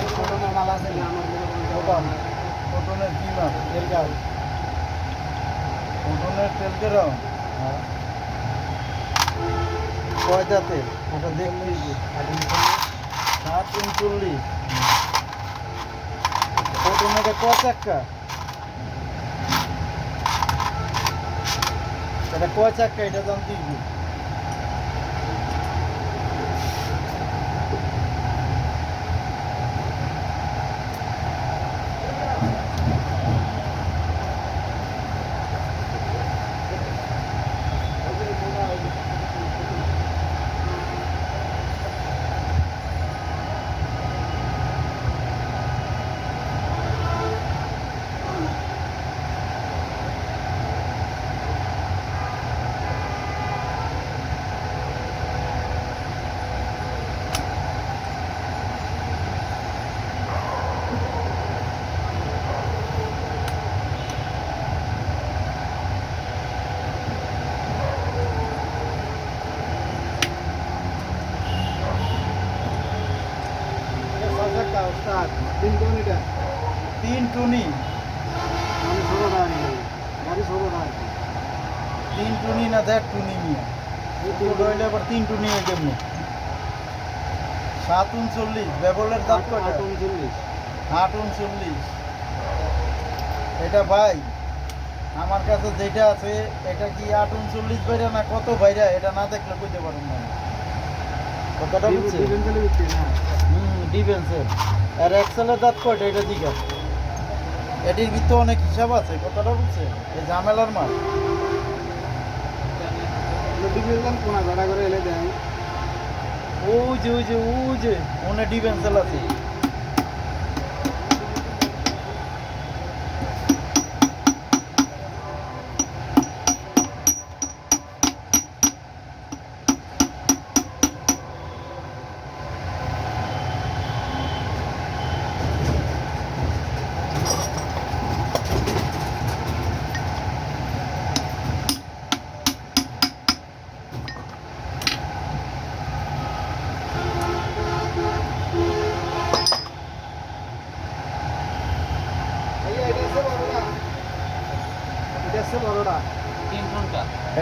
কটনের মাল আছে না আমার কটন কটনের কি মাল তেলগাঁও কটনের তেল কেরম কয়টা তেল ওটা দেখলি 739 কটনের কয় চাক্কা এটা কয় চাক্কা এটা দাম দিবি উস্তাদ 3 কিলোমিটার 3 টুনি মানে 16 টাকা গাড়ি 16 টাকা 3 টুনি না দেখ টুনি নিয়ে রইলে আবার 3 টুনি কেমনি 739 বেবলের দাম কত 839 এটা ভাই আমার কাছে যেটা আছে এটা কি 839 বাইরা না কত বাইরা এটা না দেখলে কইতে পারুম না কতটা বুঝছে ডিফেন্সের আর এক্সেলের দাঁত কয়টা এটা দিকে এটির ভিতরে অনেক হিসাব আছে কতটা বুঝছে এই ঝামেলার মাল কোনা ভাড়া করে এলে দেয় ওই যে ওনে ডিফেন্সেল আছে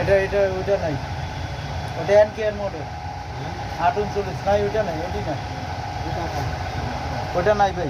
বড়টা এটা ওইটা নাই ওটা এনকেআর মডেল 839 নাই ওইটা নাই ওটি না ওটা নাই ভাই